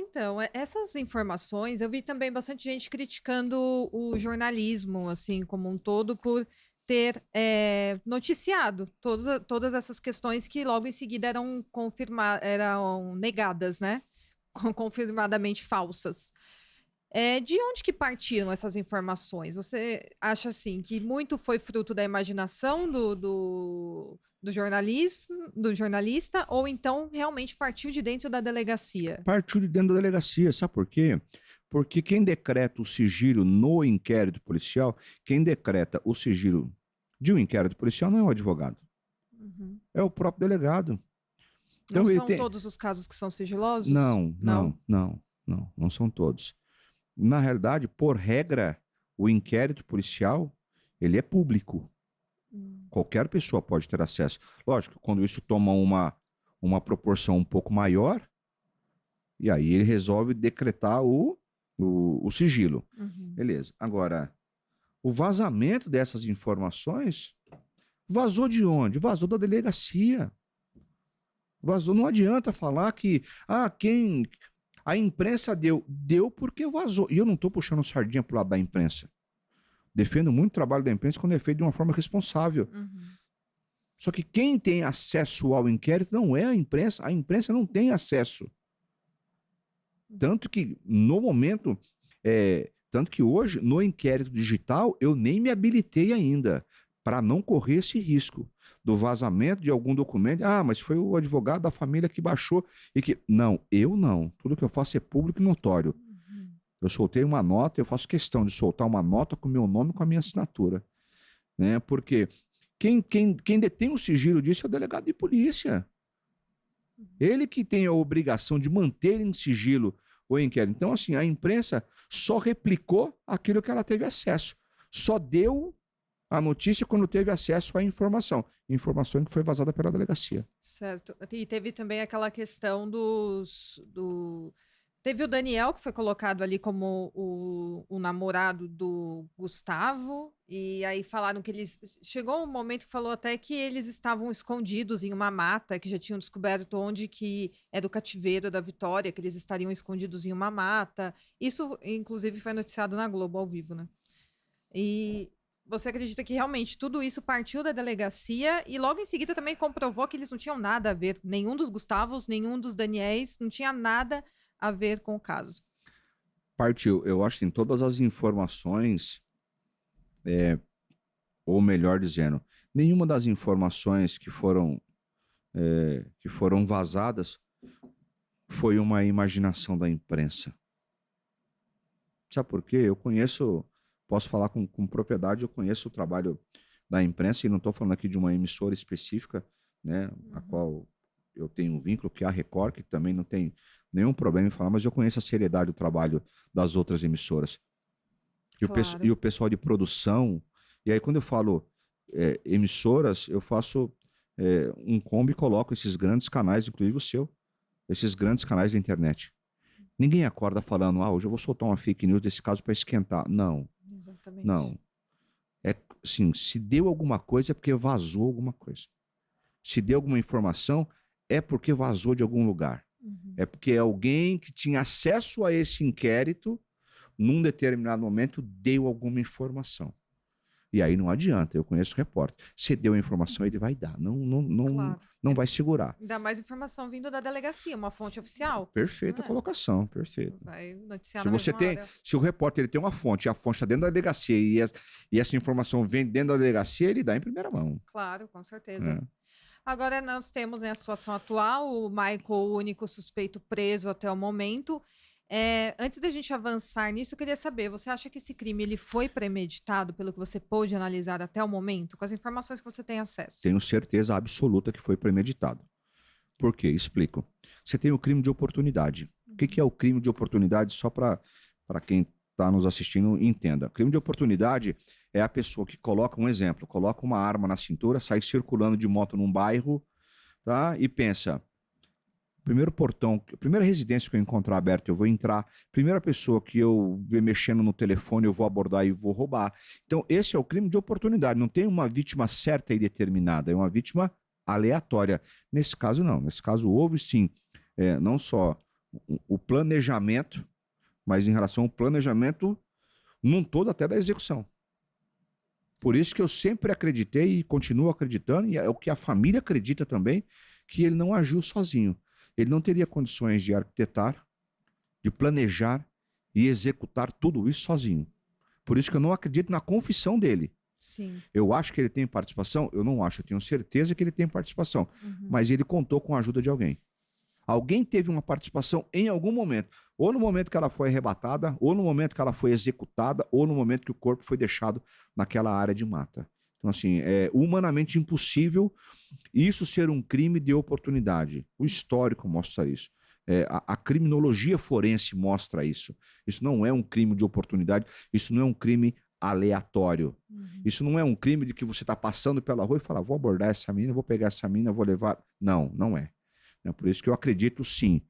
Então, essas informações, eu vi também bastante gente criticando o jornalismo, assim, como um todo, por ter noticiado todas essas questões que logo em seguida eram negadas, né? Confirmadamente falsas. De onde que partiram essas informações? Você acha assim que muito foi fruto da imaginação do jornalista, ou então realmente partiu de dentro da delegacia? Partiu de dentro da delegacia, sabe por quê? Porque quem decreta o sigilo no inquérito policial, quem decreta o sigilo de um inquérito policial não é o advogado, Uhum. é o próprio delegado. Não Então ele são tem. todos os casos que são sigilosos? Não, Não? não, não, não, não são todos. Na realidade, por regra, o inquérito policial, ele é público. Hum. Qualquer pessoa pode ter acesso. Lógico, quando isso toma uma proporção um pouco maior, e aí ele resolve decretar o sigilo. Uhum. Beleza. Agora, o vazamento dessas informações vazou de onde? Vazou da delegacia. Vazou. Não adianta falar que quem a imprensa deu porque vazou. E eu não estou puxando sardinha pro lado da imprensa. Defendo muito o trabalho da imprensa quando é feito de uma forma responsável. Uhum. Só que quem tem acesso ao inquérito não é a imprensa não tem acesso. Tanto que no momento, tanto que hoje, no inquérito digital, eu nem me habilitei ainda para não correr esse risco do vazamento de algum documento. Mas foi o advogado da família que baixou e que. Não, eu não. Tudo que eu faço é público e notório. Uhum. Eu soltei uma nota, eu faço questão de soltar uma nota com o meu nome e com a minha assinatura. Né? Porque quem detém o sigilo disso é o delegado de polícia. Ele que tem a obrigação de manter em sigilo o inquérito. Então, assim, a imprensa só replicou aquilo que ela teve acesso. Só deu a notícia quando teve acesso à informação. Informação que foi vazada pela delegacia. Certo. E teve também aquela questão Teve o Daniel, que foi colocado ali como o namorado do Gustavo, e aí falaram que eles. Chegou um momento que falou até que eles estavam escondidos em uma mata, que já tinham descoberto onde que era o cativeiro da Vitória, que eles estariam escondidos em uma mata. Isso, inclusive, foi noticiado na Globo ao vivo, né? E você acredita que realmente tudo isso partiu da delegacia e logo em seguida também comprovou que eles não tinham nada a ver, nenhum dos Gustavos, nenhum dos Daniéis, não tinha nada a ver com o caso. Partiu. Eu acho que em todas as informações, ou melhor dizendo, nenhuma das informações que foram vazadas foi uma imaginação da imprensa. Sabe por quê? Eu conheço, posso falar com propriedade, eu conheço o trabalho da imprensa, e não estou falando aqui de uma emissora específica, né, a qual eu tenho um vínculo, que é a Record, que também não tem nenhum problema em falar, mas eu conheço a seriedade do trabalho das outras emissoras. Claro. E o pessoal de produção, e aí quando eu falo emissoras, eu faço um combo e coloco esses grandes canais, inclusive o seu, esses grandes canais da internet. Ninguém acorda falando, hoje eu vou soltar uma fake news desse caso para esquentar. Não, Exatamente. não. É assim, se deu alguma coisa é porque vazou alguma coisa. Se deu alguma informação é porque vazou de algum lugar. Uhum. É porque alguém que tinha acesso a esse inquérito, num determinado momento, deu alguma informação. E aí não adianta, eu conheço o repórter. Se deu a informação, ele vai dar. Claro. Não vai segurar. Ainda mais informação vindo da delegacia, uma fonte oficial. Perfeita colocação, perfeito. Vai noticiar Se na você mesma tem, hora. se o repórter ele tem uma fonte, e a fonte está dentro da delegacia e essa informação vem dentro da delegacia, ele dá em primeira mão. Claro, com certeza. Agora nós temos, né, a situação atual, o Michael, o único suspeito preso até o momento. Antes da gente avançar nisso, eu queria saber, você acha que esse crime ele foi premeditado pelo que você pôde analisar até o momento, com as informações que você tem acesso? Tenho certeza absoluta que foi premeditado. Por quê? Explico. Você tem o crime de oportunidade. O que é o crime de oportunidade? Só para quem está nos assistindo entenda. O crime de oportunidade é a pessoa que coloca, um exemplo, coloca uma arma na cintura, sai circulando de moto num bairro, tá? E pensa, primeiro portão, primeira residência que eu encontrar aberta, eu vou entrar. Primeira pessoa que eu ver mexendo no telefone, eu vou abordar e vou roubar. Então, esse é o crime de oportunidade. Não tem uma vítima certa e determinada, é uma vítima aleatória. Nesse caso, não. Nesse caso, houve sim, não só o planejamento, mas em relação ao planejamento num todo até da execução. Por isso que eu sempre acreditei e continuo acreditando, e é o que a família acredita também, que ele não agiu sozinho. Ele não teria condições de arquitetar, de planejar e executar tudo isso sozinho. Por isso que eu não acredito na confissão dele. Sim. Eu acho que ele tem participação? Eu não acho, eu tenho certeza que ele tem participação. Mas ele contou com a ajuda de alguém. Alguém teve uma participação em algum momento. Ou no momento que ela foi arrebatada, ou no momento que ela foi executada, ou no momento que o corpo foi deixado naquela área de mata. Então, assim, é humanamente impossível isso ser um crime de oportunidade. O histórico mostra isso. A criminologia forense mostra isso. Isso não é um crime de oportunidade, isso não é um crime aleatório. Isso não é um crime de que você está passando pela rua e fala, vou abordar essa mina, vou pegar essa mina, vou levar... Não, não é. É por isso que eu acredito, sim,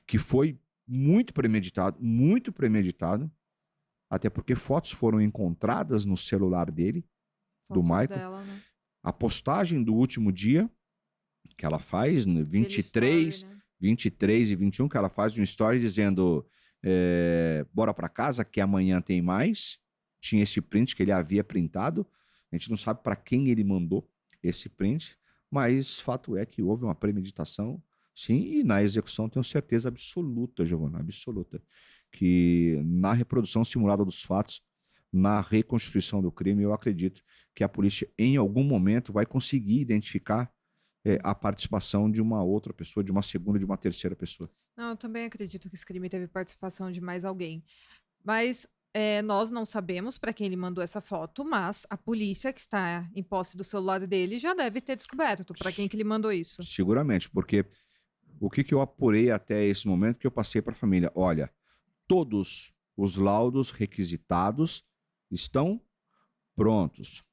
que foi muito premeditado, até porque fotos foram encontradas no celular dele, Fotos do Michael. dela, né? A postagem do último dia, que ela faz, no 23, Story, né? 23 e 21, que ela faz um story dizendo, bora para casa, que amanhã tem mais. Tinha esse print que ele havia printado. A gente não sabe para quem ele mandou esse print, mas fato é que houve uma premeditação, sim, e na execução tenho certeza absoluta, Giovana, absoluta, que na reprodução simulada dos fatos, na reconstituição do crime, eu acredito que a polícia, em algum momento, vai conseguir identificar a participação de uma outra pessoa, de uma segunda, de uma terceira pessoa. Não, eu também acredito que esse crime teve participação de mais alguém. Mas nós não sabemos para quem ele mandou essa foto, mas a polícia que está em posse do celular dele já deve ter descoberto para quem que ele mandou isso. Seguramente, porque o que eu apurei até esse momento que eu passei para a família? Olha, todos os laudos requisitados estão prontos.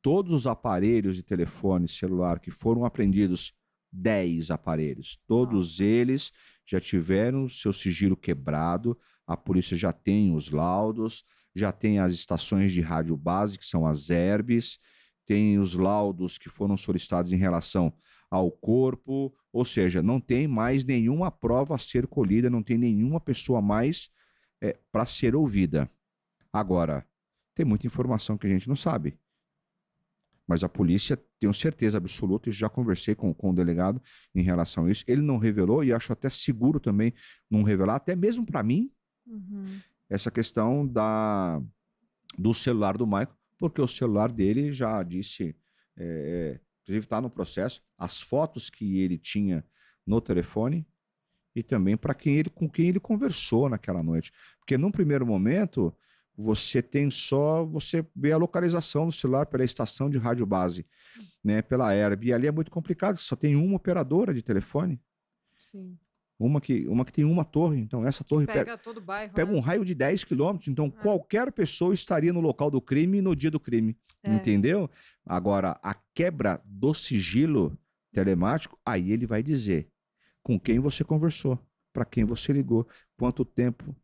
Todos os aparelhos de telefone celular que foram apreendidos, 10 aparelhos, todos eles já tiveram seu sigilo quebrado, a polícia já tem os laudos, já tem as estações de rádio base, que são as ERBs, tem os laudos que foram solicitados em relação ao corpo, ou seja, não tem mais nenhuma prova a ser colhida, não tem nenhuma pessoa mais para ser ouvida. Agora, tem muita informação que a gente não sabe. Mas a polícia, tenho certeza absoluta, e já conversei com o delegado em relação a isso, ele não revelou, e acho até seguro também não revelar, até mesmo para mim, essa questão do celular do Michael, porque o celular dele já disse, inclusive está no processo, as fotos que ele tinha no telefone e também com quem ele conversou naquela noite. Porque num primeiro momento, você vê a localização do celular pela estação de rádio base, né, pela ERB, e ali é muito complicado, só tem uma operadora de telefone. Sim. Uma que tem uma torre, então essa torre pega todo o bairro, pega né? um raio de 10 quilômetros, então qualquer pessoa estaria no local do crime no dia do crime, entendeu? Agora, a quebra do sigilo telemático, aí ele vai dizer com quem você conversou, para quem você ligou, quanto tempo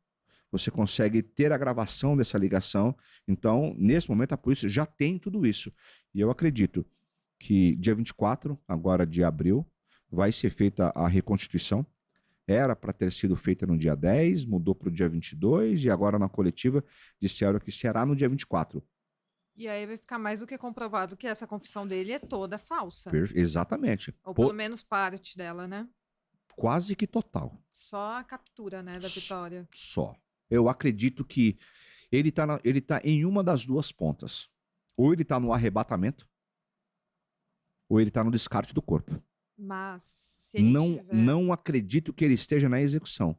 você consegue ter a gravação dessa ligação. Então, nesse momento, a polícia já tem tudo isso. E eu acredito que dia 24, agora de abril, vai ser feita a reconstituição. Era para ter sido feita no dia 10, mudou para o dia 22 e agora na coletiva disseram que será no dia 24. E aí vai ficar mais do que comprovado que essa confissão dele é toda falsa. Exatamente. Ou pelo menos parte dela, né? Quase que total. Só a captura, né, da Vitória. Só. Eu acredito que ele tá em uma das duas pontas. Ou ele está no arrebatamento, ou ele está no descarte do corpo. Mas, se ele não acredito que ele esteja na execução.